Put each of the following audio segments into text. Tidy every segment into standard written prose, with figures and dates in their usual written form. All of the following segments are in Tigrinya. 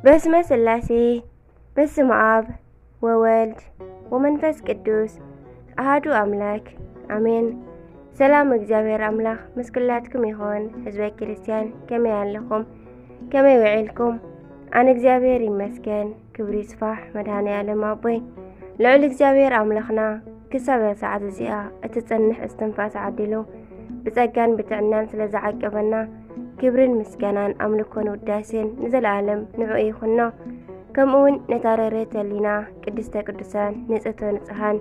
በስመ ስላሴ በስመ አብ ወወልድ ወመንፈስ ቅዱስ አሐዱ አምላክ አሜን። ሰላም እግዚአብሔር አምላክ ምስክላትኩም ይሆን። ህዝበ ክርስቲያን ከመይ ኣለኹም? ከመይ ውዒልኩም? ኣነ እግዚአብሔር ይመስገን። ክብሪ ይስፋሕ መድኃኔዓለም ኣቦይ ልዑል እግዚአብሔር ኣምላኽና ክሳብ ሰዓት እዚኣ እትጸንሕ እስትንፋስ ዓዲሉ ብጸጋን ብጥዕናን ስለ ዝዓቀበና ክብርን ምስጋናን ኣምልኮን ውዳሴን ንዘለዓለም ንዑ ይኹኖ። ከምኡውን ነታረረት ህሊና ቅድስተ ቅዱሳን ንጽሕተ ንጽሓን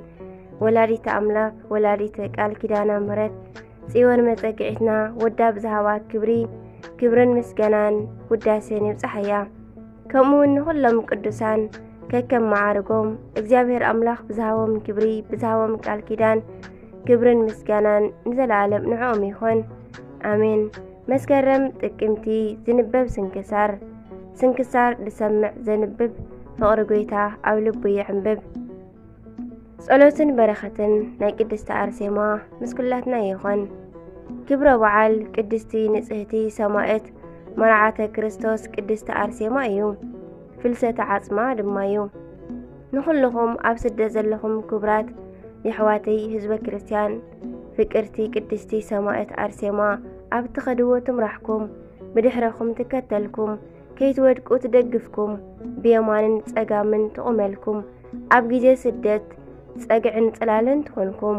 ወላዲተ ኣምላክ ወላዲተ ቃል ኪዳነ ምሕረት ጽዮን መጸግዒትና ወዳ ብዝሃባ ክብርን ምስጋናን ውዳሴን ይብጽሐያ። ከምኡውን ንኹሎም ቅዱሳን ከከም መዓርጎም እግዚአብሔር ኣምላኽ ብዝሃቦም ክብሪ ብዝሃቦም ቃል ኪዳን ክብርን ምስጋናን ንዘለዓለም ንዕኦም ይኹን ኣሜን። መስከረም ጥቅምቲ ዝንበብ ስንክሳር ድሰምዕ ዘንብብ ፍቕሪ ጎይታ ኣብ ልቡ ይዕንብብ። ጸሎትን በረኸትን ናይ ቅድስቲ ኣርሴማ ምስኩላትና ይኹን። ክብረ በዓል ቅድስቲ ንጽሕቲ ሰማዕት መርዓተ ክርስቶስ ቅድስቲ ኣርሴማ እዩ። ፍልሰተ ዓጽማ ድማ እዩ። ንኹልኹም ኣብ ስደት ዘለኹም ክቡራት የሕዋተይ ህዝበ ክርስቲያን ፍቅርቲ ቅድስቲ ሰማዕት ኣርሴማ ኣብ ትኸድዎ ትምራሕኩም ብድሕረኹም ትከተልኩም ከይትወድቁ ትደግፍኩም ብየማንን ጸጋምን ትቑመልኩም ኣብ ጊዜ ስደት ጸግዕን ጽላልን ትኾንኩም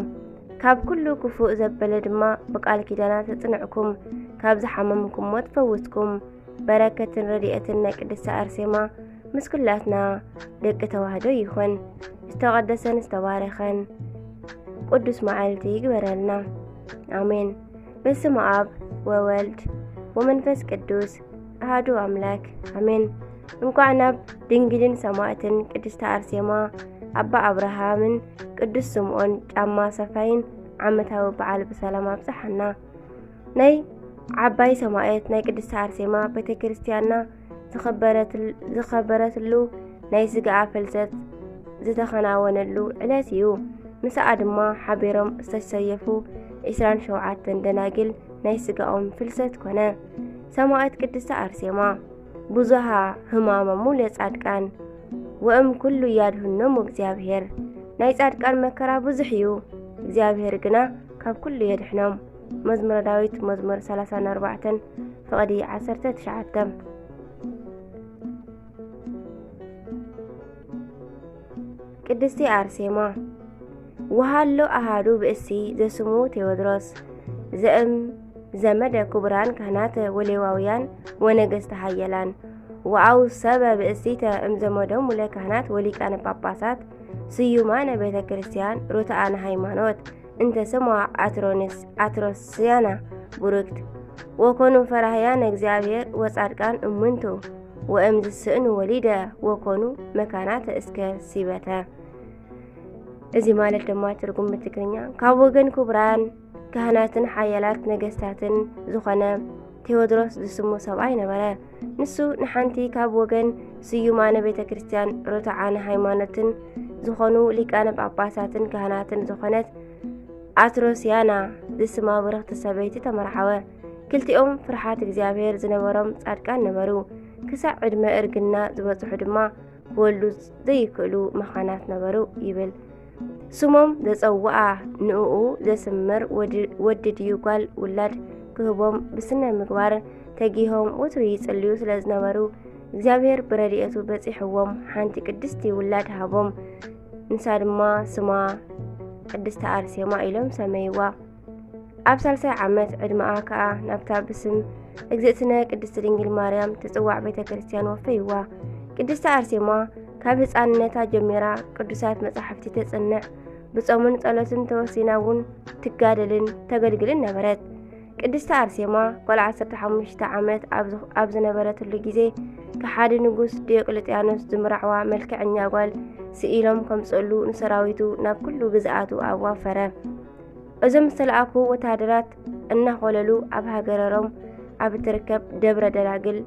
ካብ ኩሉ ክፉእ ዘበለ ድማ ብቃል ኪዳና ተጽንዕኩም ካብ ዝሓመምኩም ሞት ፈውስኩም በረከትን ረድኤትን ናይ ቅድስቲ ኣርሴማ ምስኩላትና ደቂ ተዋህዶ ይኹን። ዝተቐደሰን ዝተባረኸን ቅዱስ መዓልቲ ይግበረልና ኣሜን። በስመ አብ ወወልድ ወመንፈስ ቅዱስ አሐዱ አምላክ አሜን። እንኳዕ ናብ ድንግልን ሰማዕትን ቅድስቲ ኣርሴማ ኣባ አብርሃምን ቅዱስ ስምዖን ጫማ ሰፋይን ዓመታዊ በዓል ብሰላም ኣብጽሐና። ናይ ዓባይ ሰማዕት ናይ ቅድስቲ ኣርሴማ ቤተ ክርስቲያንና ዝኸበረትሉ ናይ ስጋኣ ፍልሰት ዝተኸናወነሉ ዕለት እዩ። ምስኣ ድማ ሓቢሮም ዝተሰየፉ 27 ደናግል ናይ ስጋኦም ፍልሰት ኮነ። ሰማዕት ቅድስቲ ኣርሴማ ብዙሃ ህማሞሙ ለጻድቃን ወእም ኩሉ ያድህኖሙ እግዚአብሔር። ናይ ጻድቃን መከራ ብዙሕ እዩ፣ እግዚአብሔር ግና ካብ ኩሉ የድሕኖም። መዝሙረ ዳዊት መዝሙር 34 ፍቕዲ 19። ቅድስቲ ኣርሴማ ወሃሎ ኣሃዱ ብእሲ ዘስሙ ቴዎድሮስ ዘመደ ክቡራን ካህናት ወሌዋውያን ወነገስተ ሃየላን ወአው ሰበ ብእሲተ እምዘመዶም ለካህናት ወሊቃነ ጳጳሳት ስዩማነ ቤተ ክርስቲያን ሩትአነ ሃይማኖት እንተ ስሟ አትሮስያና ቡሩክት ወኮኑ ፈራህያነ እግዚአብሔር ወጻድቃን እምንቱ ወእም ዝስእኑ ወሊደ ወኮኑ መካናተ እስከ ሲበተ። እዚ ማለት ድማ ትርጉም ብትግርኛ ካብ ወገን ክቡራን ካህናትን ሓያላት ነገስታትን ዝኾነ ቴዎድሮስ ዝስሙ ሰብኣይ ነበረ። ንሱ ንሓንቲ ካብ ወገን ስዩማነ ቤተ ክርስቲያን ሩትዓነ ሃይማኖትን ዝኾኑ ሊቃነ ጳጳሳትን ካህናትን ዝኾነት አትሮስያና ዝስማ ብርኽቲ ሰበይቲ ተመርዓወ። ክልቲኦም ፍርሓት እግዚአብሔር ዝነበሮም ጻድቃን ነበሩ። ክሳብ ዕድመ እርግና ዝበጽሑ ድማ ክወልዱ ዘይክእሉ መኻናት ነበሩ ይብል። ስሞም ዘጸውዓ ንእኡ ዘስምር ወዲ ድዩ ጓል ውላድ ክህቦም ብስነ ምግባር ተጊሆም ወትሩ ይጽልዩ ስለ ዝነበሩ እግዚአብሔር ብረድኤቱ በጺሕዎም ሓንቲ ቅድስቲ ውላድ ሃቦም። ንሳ ድማ ስማ ቅድስቲ ኣርሴማ ኢሎም ሰመይዋ። ኣብ 30 ዓመት ዕድመኣ ከዓ ናብታ ብስም እግዝእትነ ቅድስቲ ድንግል ማርያም ትጽዋዕ ቤተ ክርስቲያን ወፈይዋ። ቅድስቲ ኣርሴማ ካብ ህፃንነታ ጀሚራ ቅዱሳት መጻሕፍቲ ተጽንዕ ብጾምን ጸሎትን ተወሲናውን ትጋደልን ተገልግልን ነበረት። ቅድስቲ ኣርሴማ ቆልዓ 15 ዓመት ኣብ ዝነበረትሉ ጊዜ ከሓዲ ንጉስ ዲዮቅልጥያኖስ ዝምራዕዋ መልክዐኛ ጓል ስኢሎም ከምጸሉ ንሰራዊቱ ናብ ኩሉ ግዝኣቱ ኣዋፈረ። እዞም ዝተለኣኩ ወታደራት እናኾለሉ ኣብ ሃገረሮም ኣብ ትርከብ ደብረ ደናግል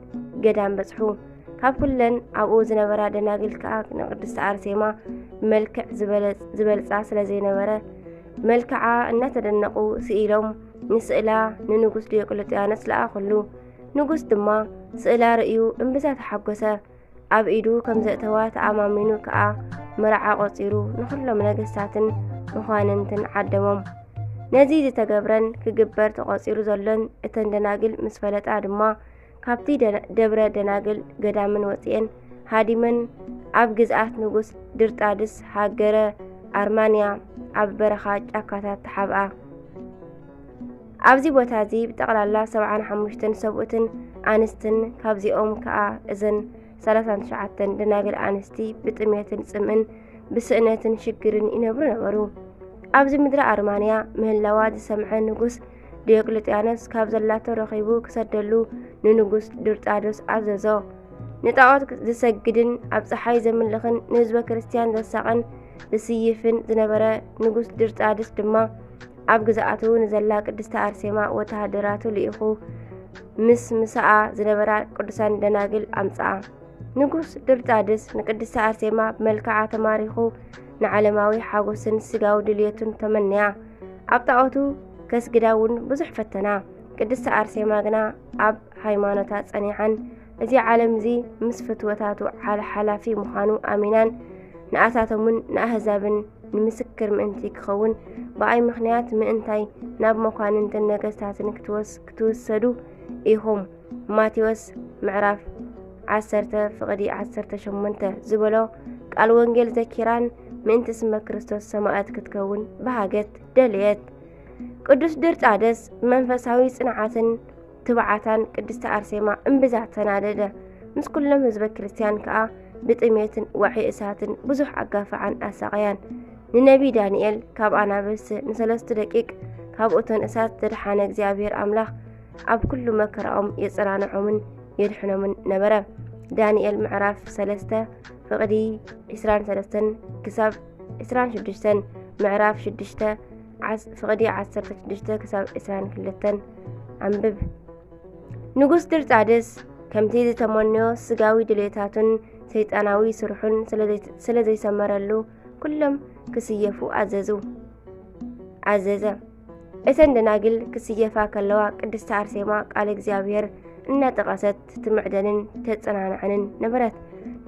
ገዳም በጽሑ። ካብ ኩለን ኣብኡ ዝነበራ ደናግል ከዓ ንቅድስቲ ኣርሴማ መልክዕ ዝበልጻ ስለ ዘይነበረ መልክዓ እናተደነቁ ስኢሎም ንስእላ ንንጉስ ዲዮቅልጥያኖስ ለኣኹሉ። ንጉስ ድማ ስእላ ርእዩ እምብዛ ተሓጐሰ። ኣብ ኢዱ ከም ዘእተዋ ተኣማሚኑ ከዓ መርዓ ቆፂሩ ንኹሎም ነገስታትን መኳንንትን ዓደሞም። ነዚ ዝተገብረን ክግበር ተቆፂሩ ዘሎን እተን ደናግል ምስ ፈለጣ ድማ ካብቲ ደብረ ደናግል ገዳምን ወፂአን ሃዲመን ኣብ ግዝኣት ንጉስ ድርጣድስ ሃገረ ኣርማንያ ኣብ በረኻ ጫካታት ተሓብኣ። ኣብዚ ቦታ እዚ ብጠቕላላ 75 ሰብኡትን ኣንስትን ካብዚኦም ከዓ እዘን 39 ደናግል ኣንስቲ ብጥሜትን ጽምእን ብስእነትን ሽግርን ይነብሩ ነበሩ። ኣብዚ ምድሪ ኣርማንያ ምህላዋ ዝሰምዐ ንጉስ ዲዮቅልጥያኖስ ካብ ዘላቶ ረኺቡ ክሰደሉ ንንጉስ ድርጣዶስ ኣዘዞ። ንጣዖት ዝሰግድን ኣብ ፀሓይ ዘምልኽን ንህዝበ ክርስቲያን ዘሳቕን ዝስይፍን ዝነበረ ንጉስ ድርጣድስ ድማ ኣብ ግዝኣቱ ንዘላ ቅድስተ ኣርሴማ ወተሃደራቱ ልኢኹ ምስ ምስኣ ዝነበራ ቅዱሳን ደናግል ኣምፅኣ። ንጉስ ድርጣድስ ንቅድስተ ኣርሴማ ብመልክዓ ተማሪኹ ንዓለማዊ ሓጎስን ስጋዊ ድልየቱን ተመንያ። ኣብ ጣዖቱ ከስግዳ እውን ብዙሕ ፈተና። ቅድስተ ኣርሴማ ግና ኣብ ሃይማኖታ ጸኒዓን እዚ ዓለም እዚ ምስ ፍትወታቱ ሓላፊ ምዃኑ ኣሚናን ንኣታቶምን ንኣህዛብን ንምስክር ምእንቲ ክኸውን ብኣይ ምኽንያት ምእንታይ ናብ መኳንንትን ነገስታትን ክትወሰዱ ኢኹም ማቴዎስ ምዕራፍ 10:18 ዝበሎ ቃል ወንጌል ዘኪራን ምእንቲ ስመ ክርስቶስ ሰማዕት ክትከውን ብሃገት ደልየት። ቅዱስ ድርጣድስ ብመንፈሳዊ ጽንዓትን ትብዓታን ቅድስተ ኣርሴማ እምብዛ ተናደደ። ምስ ኩሎም ህዝበ ክርስቲያን ከዓ ብጥሜትን ዋዒ እሳትን ብዙሕ ኣጋፍዓን ኣሳቀያን። ንነቢ ዳንኤል ካብ ኣናብስ ን3 ደቂቅ ካብ እቶን እሳት ዘድሓነ እግዚአብሔር ኣምላኽ ኣብ ኩሉ መከራኦም የጽናንዖምን የድሕኖምን ነበረ። ዳንኤል ምዕራፍ 3:23 ክሳብ 26 ምዕራፍ 6:16 ክሳብ 22 አንብብ። ንጉስ ድርጣድስ ከምቲ ዝተመንዮ ስጋዊ ድሌታቱን ሰይጣናዊ ስርሑን ስለ ዘይሰመረሉ ኩሎም ክስየፉ ኣዘዘ። እተን ደናግል ክስየፋ ከለዋ ቅድስተ ኣርሴማ ቃል እግዚአብሔር እናጠቐሰት ትምዕደልን ተጸናንዕንን ነበረት።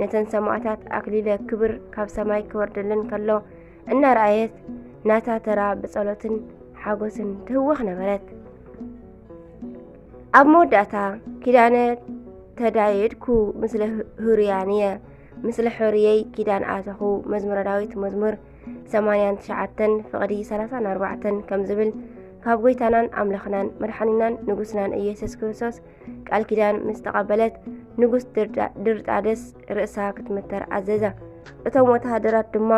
ነተን ሰማዕታት ኣክሊለ ክብር ካብ ሰማይ ክወርደልን ከሎ እናረኣየት ናታ ተራ ብጸሎትን ሓጎስን ትህወኽ ነበረት። ኣብ መወዳእታ ኪዳነ ተዳየድኩ ምስለ ሁርያንየ ምስለ ሕርየይ ኪዳን ኣተኹ መዝሙረ ዳዊት መዝሙር 89:34 ከም ዝብል ካብ ጎይታናን ኣምለኽናን መድሓኒናን ንጉስናን ኢየሱስ ክርስቶስ ቃል ኪዳን ምስ ተቐበለት ንጉስ ድርጣድስ ርእሳ ክትምተር ኣዘዘ። እቶም ወተሃደራት ድማ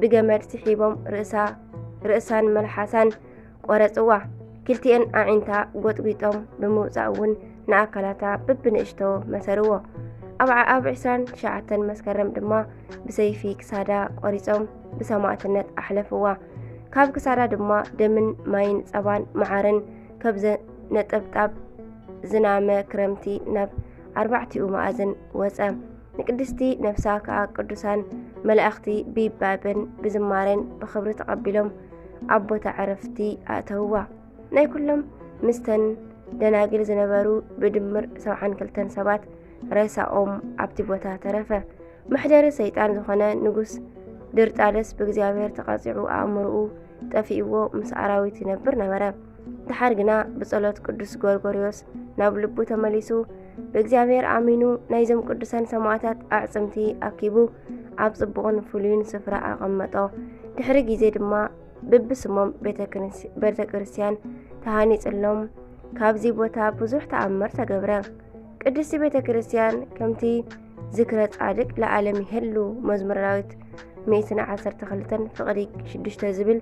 ብገመድ ስሒቦም ርእሳን መልሓሳን ቆረጽዋ። ክልቲአን ኣዒንታ ጎጥጒጦም ብምውፃእ እውን ንኣካላታ ብብንእሽቶ መሰርዎ። ኣብ 29 መስከረም ድማ ብሰይፊ ክሳዳ ቆሪጾም ብሰማዕትነት ኣሕለፍዋ። ካብ ክሳዳ ድማ ደምን ማይን ጸባን መዓርን ካብ ነጠብጣብ ዝናመ ክረምቲ ናብ 4 ማዕዘን ወፀ። ንቅድስቲ ነፍሳ ከዓ ቅዱሳን መላእኽቲ ብይባብን ብዝማሬን ብኽብሪ ተቐቢሎም ኣብ ቦታ ዕረፍቲ ኣእተውዋ። ናይ ኩሎም ምስተን ደናግል ዝነበሩ ብድምር 72 ሰባት ሬሳኦም ኣብቲ ቦታ ተረፈ። መሕደሪ ሰይጣን ዝኾነ ንጉስ ድርጣድስ ብእግዚአብሔር ተቐፂዑ ኣእምርኡ ጠፊእዎ ምስ ኣራዊት ይነብር ነበረ። ድሓር ግና ብጸሎት ቅዱስ ጎርጎርዮስ ናብ ልቡ ተመሊሱ ብእግዚአብሔር ኣሚኑ ናይዞም ቅዱሳን ሰማዕታት ኣዕጽምቲ ኣኪቡ ኣብ ጽቡቕን ፍሉይን ስፍራ ኣቐመጦ። ድሕሪ ግዜ ድማ ብብስሞም ቤተ ክርስቲያን ተሃኒጽሎም ካብዚ ቦታ ብዙሕ ተኣምር ተገብረ። ቅድስቲ ቤተ ክርስቲያን ከምቲ ዝክረ ጻድቅ ለዓለም ይህሉ መዝሙረ ዳዊት 112:6 ዝብል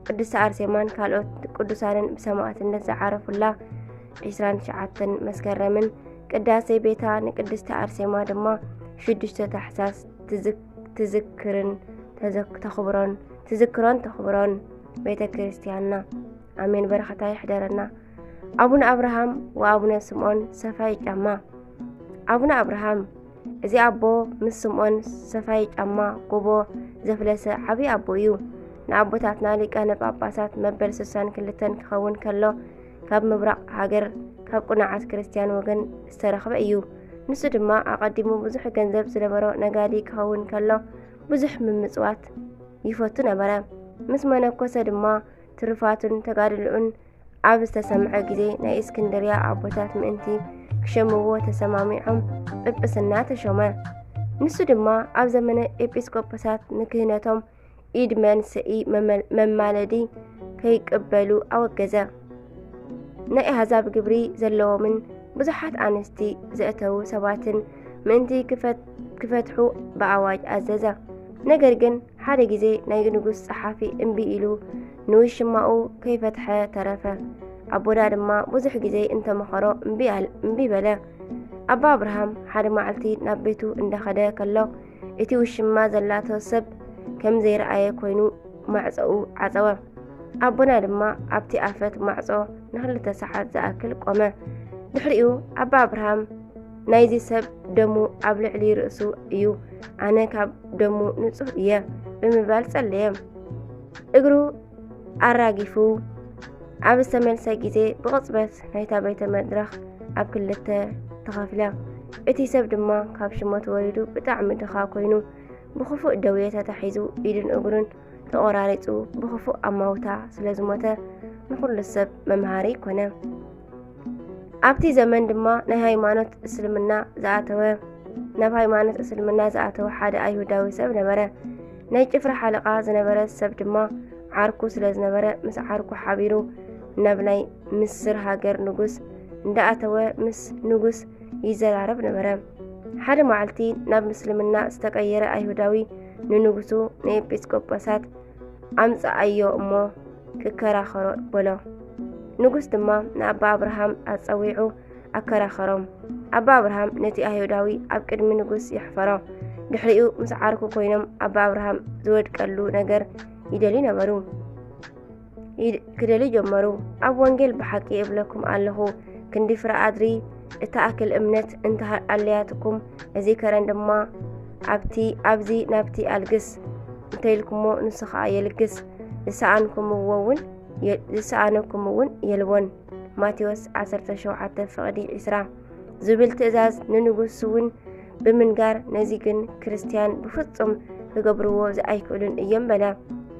ቅድስተ ኣርሴማን ካልኦት ቅዱሳንን ብሰማዕትነት ዝዓረፉላ 29 መስከረምን ቅዳሴ ቤታ ንቅድስቲ ኣርሴማ ድማ 6 ታሕሳስ ትዝክሮን ተኽብሮን ቤተ ክርስቲያንና። ኣሜን። በረኸታ ይሕደረና። አቡነ አብርሃም ወአቡነ ስምዖን ሰፋይ ጫማ። አቡነ አብርሃም እዚ ኣቦ ምስ ስምዖን ሰፋይ ጫማ ጎቦ ዘፍለሰ ዓብይ ኣቦ እዩ። ንኣቦታትና ሊቃነ ጳጳሳት መበል 62 ክኸውን ከሎ ካብ ምብራቕ ሃገር ካብ ቁናዓት ክርስቲያን ወገን ዝተረኸበ እዩ። ንሱ ድማ ኣቐዲሙ ብዙሕ ገንዘብ ዝነበሮ ነጋዲ ክኸውን ከሎ ብዙሕ ምምጽዋት ይፈቱ ነበረ። ምስ መነኮሰ ድማ ትሩፋቱን ተጋድልኡን ኣብ ዝተሰምዐ ግዜ ናይ እስክንድርያ ኣቦታት ምእንቲ ክሸምዎ ተሰማሚዖም ጵጵስና ተሾመ። ንሱ ድማ ኣብ ዘመነ ኤጲስቆጶሳት ንክህነቶም ኢድ መንስኢ መማለዲ ከይቅበሉ ኣወገዘ። ናይ ኣሕዛብ ግብሪ ዘለዎምን ብዙሓት ኣንስቲ ዘእተዉ ሰባትን ምእንቲ ክፈትሑ ብኣዋጅ ኣዘዘ። ነገር ግን ሓደ ግዜ ናይ ንጉስ ጸሓፊ እምቢ ኢሉ ንውሽማኡ ከይፈትሐ ተረፈ። ኣቦዳ ድማ ብዙሕ ግዜ እንተመኸሮ እምቢ በለ። ኣባ ኣብርሃም ሓደ መዓልቲ ናብ ቤቱ እንዳኸደ ከሎ እቲ ውሽማ ዘላቶ ሰብ ከም ዘይረኣየ ኮይኑ ማዕጾኡ ዓፀወ። ኣቦና ድማ ኣብቲ ኣፈት ማዕጾ ን2 ሰዓት ዝኣክል ቆመ። ድሕሪኡ ኣባ ኣብርሃም ናይዚ ሰብ ደሙ ኣብ ልዕሊ ርእሱ እዩ፣ ኣነ ካብ ደሙ ንጹህ እየ ብምባል ጸለየ። እግሩ ኣራጊፉ ኣብ ዝተመልሰ ግዜ ብቕጽበት ናይታ ቤተ መድረኽ ኣብ 2 ተኸፍለ። እቲ ሰብ ድማ ካብ ሽሞት ወሪዱ ብጣዕሚ ድኻ ኮይኑ ብኽፉእ ደዌ ተታሒዙ ኢድን እግሩን ተቆራሪጹ ብኽፉእ ኣማውታ ስለ ዝሞተ ንኹሉ ሰብ መምሃሪ ኮነ። ኣብቲ ዘመን ድማ ናይ ሃይማኖት እስልምና ዝኣተወ ሓደ ኣይሁዳዊ ሰብ ነበረ። ናይ ጭፍራ ሓለቓ ዝነበረ ሰብ ድማ ዓርኩ ስለ ዝነበረ ምስ ዓርኩ ሓቢሩ ናብ ናይ ምስር ሃገር ንጉስ እንዳኣተወ ምስ ንጉስ ይዘራረብ ነበረ። ሓደ መዓልቲ ናብ ምስልምና ዝተቀየረ ኣይሁዳዊ ንንጉሱ ንኤጲስቆጶሳት ኣምጽኣዮ እሞ ክከራኸሮ በሎ። ንጉስ ድማ ንኣባ ኣብርሃም ኣጸዊዑ ኣከራኸሮም። ኣባ ኣብርሃም ነቲ ኣይሁዳዊ ኣብ ቅድሚ ንጉስ ይሕፈሮ። ድሕሪኡ ምስ ዓርኩ ኮይኖም ኣባ ኣብርሃም ዝወድቀሉ ነገር ክደልዩ ጀመሩ። ኣብ ወንጌል ብሓቂ እብለኩም ኣለኹ ክንዲ ፍረ ኣድሪ እተኣክል እምነት እንተሃልያትኩም እዚ ከረን ድማ ኣብዚ ናብቲ ኣልግስ እንተኢልኩሞ ንሱ ኸኣ የልግስ ዝሰኣነኩምውን የልቦን። ማቴዎስ 17:20 ዝብል ትእዛዝ ንንጉስ እውን ብምንጋር ነዚ ግን ክርስቲያን ብፍጹም ክገብርዎ ኣይክእሉን እዮም በለ።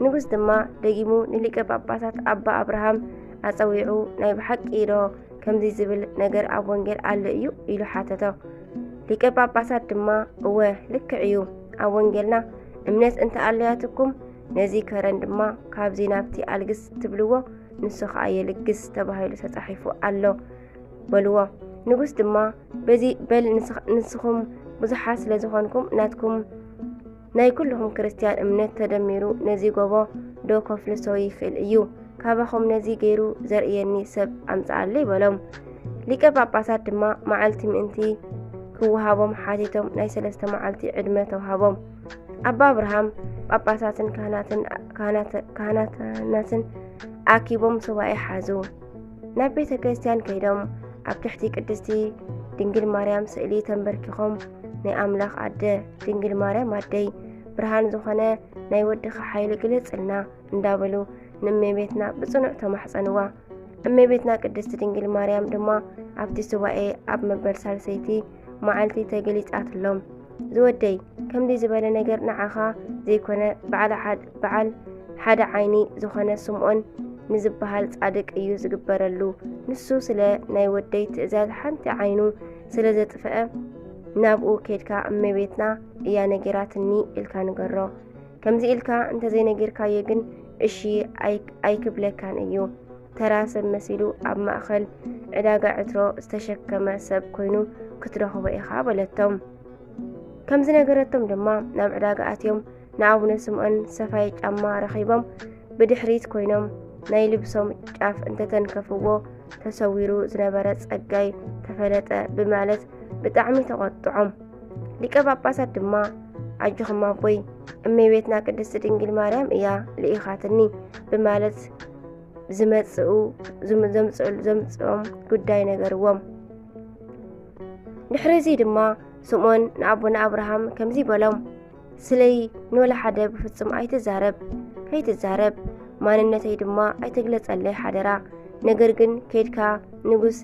ንጉስ ድማ ደጊሙ ንሊቀ ጳጳሳት ኣባ ኣብርሃም ኣጸዊዑ ናይ ብሓቂ ዶ ከምዚ ዝብል ነገር ኣብ ወንጌል ኣሎ እዩ ኢሉ ሓተቶ። ሊቀ ጳጳሳት ድማ እወ ልክዕ እዩ፣ ኣብ ወንጌልና እምነት እንተኣለያትኩም ነዚ ከረን ድማ ካብዚ ናብቲ ኣልግስ ትብልዎ ንሱ ኸኣ የልግስ ተባሂሉ ተጻሒፉ ኣሎ በልዎ። ንጉስ ድማ በዚ በል ንስኹም ብዙሓት ስለ ዝኾንኩም ናትኩም ናይ ኩልኹም ክርስቲያን እምነት ተደሚሩ ነዚ ጎቦ ዶ ከፍልሶ ይኽእል እዩ፣ ካባኹም ነዚ ገይሩ ዘርእየኒ ሰብ ኣምጽኣለ ይበሎም። ሊቀ ጳጳሳት ድማ መዓልቲ ምእንቲ ክወሃቦም ሓቲቶም ናይ 3 መዓልቲ ዕድመ ተዋሃቦም። ኣባ ኣብርሃም ጳጳሳትን ካህናትን ኣኪቦም ሱባኤ ሓዙ። ናብ ቤተ ክርስቲያን ከይዶም ኣብ ትሕቲ ቅድስቲ ድንግል ማርያም ስእሊ ተንበርኪኾም ናይ ኣምላኽ ኣደ ድንግል ማርያም ኣደይ ብርሃን ዝኾነ ናይ ወድኻ ሓይሊ ግለጽልና እንዳበሉ ንእመቤትና ብጽኑዕ ተማሕፀንዋ። እመቤትና ቅድስቲ ድንግል ማርያም ድማ ኣብቲ ሱባኤ ኣብ መበል ሳልሰይቲ መዓልቲ ተገሊጻትሎም። ዝወደይ ከምዚ ዝበለ ነገር ንዓኻ ዘይኮነ በዓል ሓደ ዓይኒ ዝኾነ ስምዖን ንዝበሃል ጻድቅ እዩ ዝግበረሉ። ንሱ ስለ ናይ ወደይ ትእዛዝ ሓንቲ ዓይኑ ስለ ዘጥፍአ ናብኡ ኬድካ እመቤትና እያ ነጌራትኒ ኢልካ ንገሮ። ከምዚ ኢልካ እንተዘይነጌርካዮ ግን እሺ ኣይክብለካን እዩ። ተራ ሰብ መሲሉ ኣብ ማእኸል ዕዳጋ ዕትሮ ዝተሸከመ ሰብ ኮይኑ ክትረኽቦ ኢኻ በለቶም። ከምዚ ነገረቶም ድማ ናብ ዕዳጋ ኣትዮም ንኣቡነ ስምዖን ሰፋይ ጫማ ረኺቦም ብድሕሪት ኮይኖም ናይ ልብሶም ጫፍ እንተተንከፍዎ ተሰዊሩ ዝነበረ ጸጋይ ተፈለጠ ብማለት ብጣዕሚ ተቆጥዖም። ሊቀ ጳጳሳት ድማ ኣጆኹም ኣቦይ እመቤትና ቅድስቲ ድንግል ማርያም እያ ልኢኻትኒ ብማለት ዘምጽኦም ጉዳይ ነገርዎም። ድሕሪዚ ድማ ስምዖን ንኣቡነ ኣብርሃም ከምዚ በሎም፣ ስለይ ንወላ ሓደ ብፍጹም ከይትዛረብ ማንነተይ ድማ ኣይትግለጸለይ ሓደራ። ነገር ግን ከድካ ንጉስ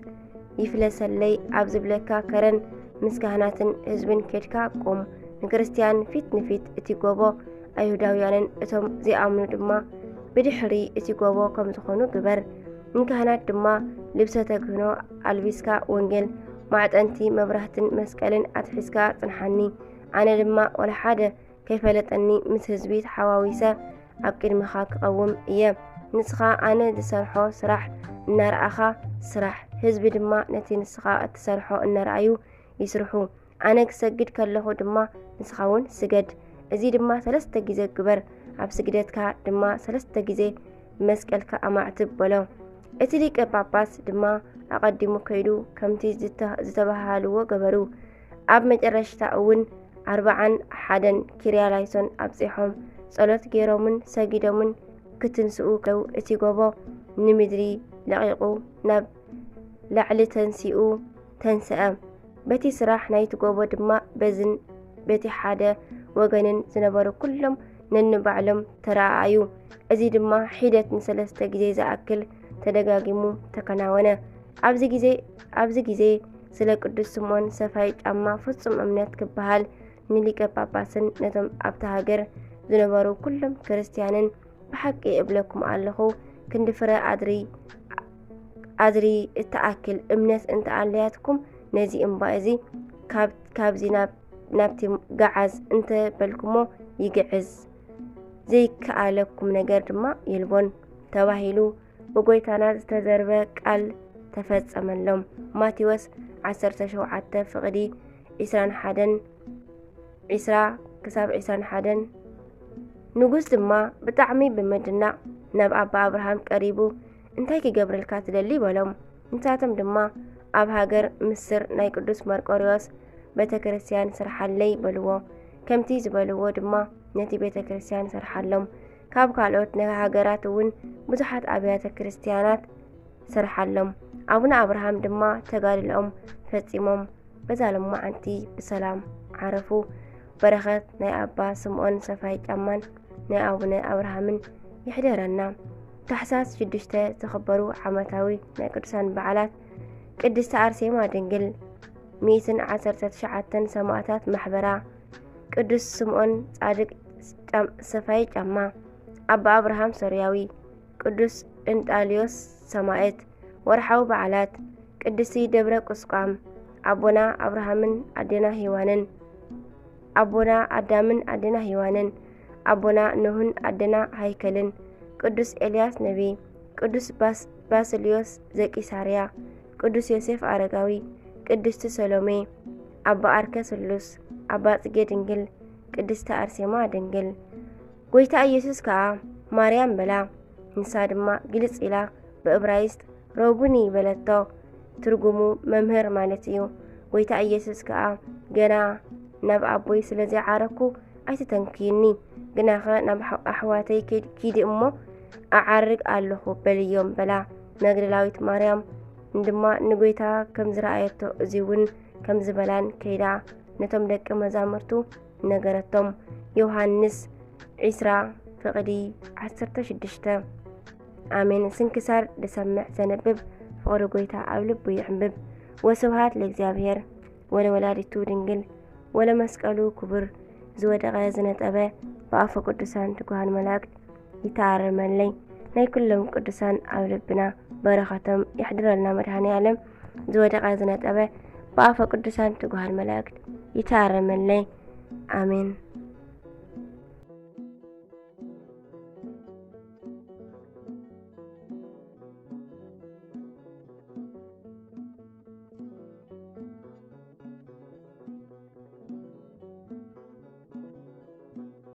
ይፍለሰለይ ኣብ ዝብለካ ከረን ምስ ካህናትን ህዝብን ከድካ ቆም ንክርስቲያን ፊት ንፊት እቲ ጎቦ ኣይሁዳውያንን እቶም ዘይኣምኑ ድማ ብድሕሪ እቲ ጎቦ ከም ዝኾኑ ግበር ንካህናት ድማ ልብሰ ተክህኖ ኣልቢስካ ወንጌል ማዕጠንቲ መብራህትን መስቀልን ኣትሒዝካ ጽንሓኒ ኣነ ድማ ወላ ሓደ ከይፈለጠኒ ምስ ህዝቢ ተሓዋዊሰ ኣብ ቅድሚኻ ክቐውም እየ ንስኻ ኣነ ዝሰርሖ ስራሕ እናርኣኻ ስራሕ ህዝቢ ድማ ነቲ ንስኻ እትሰርሖ እናርኣዩ ይስርሑ ኣነ ክሰግድ ከለኹ ድማ ንስኻ እውን ስገድ እዚ ድማ 3 ግዜ ግበር ኣብ ስግደትካ ድማ 3 ግዜ መስቀልካ ኣማዕትብ በሎ እቲ ሊቀ ጳጳስ ድማ ኣቐዲሙ ከይዱ ከምቲ ዝተባሃልዎ ገበሩ ኣብ መጨረሽታ እውን 41 ኪርያላይሶን ኣብፂሖም ጸሎት ገይሮምን ሰጊዶምን ክትንስኡ ከው እቲ ጎቦ ንምድሪ ለቂቁ ናብ ላዕሊ ተንሲኡ ተንስአ በቲ ስራሕ ናይቲ ጎቦ ድማ በዝን በቲ ሓደ ወገንን ዝነበሩ ኩሎም ነንባዕሎም ተረኣዩ እዚ ድማ ሒደት ን3 ግዜ ዝኣክል ተደጋጊሙ ተከናወነ ኣብዚ ግዜ ስለ ቅዱስ ስምዖን ሰፋይ ጫማ ፍጹም እምነት ክበሃል ንሊቀ ጳጳስን ነቶም ኣብታ ሃገር ዝነበሩ ኩሎም ክርስቲያንን ብሓቂ እብለኩም ኣለኹ ክንዲ ፍረ ኣድሪ እተኣክል እምነት እንተኣለያትኩም ነዚ እምባ እዚ ካብዚ ናብቲ ገዓዝ እንተበልኩሞ ይግዕዝ ዘይከኣለኩም ነገር ድማ ይልቦን ተባሂሉ ብጎይታና ዝተዘርበ ቃል ተፈጸመሎም ማቴዎስ 17 ፍቕዲ 21-21 ንጉስ ድማ ብጣዕሚ ብምድናቕ ናብ ኣባ አብርሃም ቀሪቡ እንታይ ክገብረልካ ትደሊ በሎም ንሳቶም ድማ ኣብ ሃገር ምስር ናይ ቅዱስ መርቆሪዎስ ቤተክርስትያን ስርሓለይ በልዎ ከምቲ ዝበልዎ ድማ ነቲ ቤተክርስትያን ስርሓሎም ካብ ካልኦት ሃገራት እውን ብዙሓት ኣብያተ ክርስቲያናት ስርሓሎም ኣቡነ አብርሃም ድማ ተጋድሎም ፈጺሞም በዛሎም መዓንቲ ብሰላም ዓረፉ በረኸት ናይ ኣባ ስምዖን ሰፋይ ጫማን ናይ ኣቡነ አብርሃምን ይሕደረና ታሕሳስ 6 ተኸበሩ ዓመታዊ ናይ ቅዱሳን በዓላት ቅድስቲ ኣርሴማ ድንግል 119 ሰማዕታት ማሕበራ ቅዱስ ስምዖን ጻድቅ ሰፋይ ጫማ ኣባ አብርሃም ሶርያዊ ቅዱስ እንጣሊዮስ ሰማዕት ወርሓዊ በዓላት ቅድስቲ ደብረ ቁስቋም ኣቦና አብርሃምን ኣዴና ሔዋንን ኣቦና ኣዳምን ኣዴና ሔዋንን ኣቦና ኖህን ኣዴና ሃይከልን ቅዱስ ኤልያስ ነቢ ቅዱስ ባስልዮስ ዘቂሳርያ ቅዱስ ዮሴፍ አረጋዊ ቅድስቲ ሰሎሜ ኣባ አርከ ስሉስ ኣባ ጽጌ ድንግል ቅድስቲ ኣርሴማ ድንግል ጎይታ ኢየሱስ ከዓ ማርያም በላ ንሳ ድማ ግልጽ ኢላ ብዕብራይስጥ ሮቡኒ በለቶ ትርጉሙ መምህር ማለት እዩ ጎይታ ኢየሱስ ከዓ ገና ናብ ኣቦይ ስለዚ ዓረኩ ኣይተተንኪኒ ግናኸ ናብ ኣሕዋተይ ኪድ እሞ ኣዓርግ ኣለኹ በልዮም በላ መግደላዊት ማርያም ድማ ንጎይታ ከም ዝረኣየቶ እዚ እውን ከም ዝበላን ከይዳ ነቶም ደቂ መዛሙርቱ ነገረቶም ዮሐንስ 20 ፍቕዲ 16 አሜን ስንክሳር ደሰምዕ ዘነብብ ፍቕሪ ጎይታ ኣብ ልቡ ይዕንብብ ወስብሃት ለእግዚአብሔር ወለወላዲቱ ድንግል ወለመስቀሉ ክቡር ዝወደቐ ዝነጠበ ብኣፈ ቅዱሳን ትጉሃን መላእክት ይተኣረመለይ ናይ ኩሎም ቅዱሳን ኣብ ልብና በረኸቶም ይሕድረልና መድኃኔ ዓለም ዝወደቐ ዝነጠበ ብኣፈ ቅዱሳን ትጉሃን መላእክት ይተኣረመለይ አሜን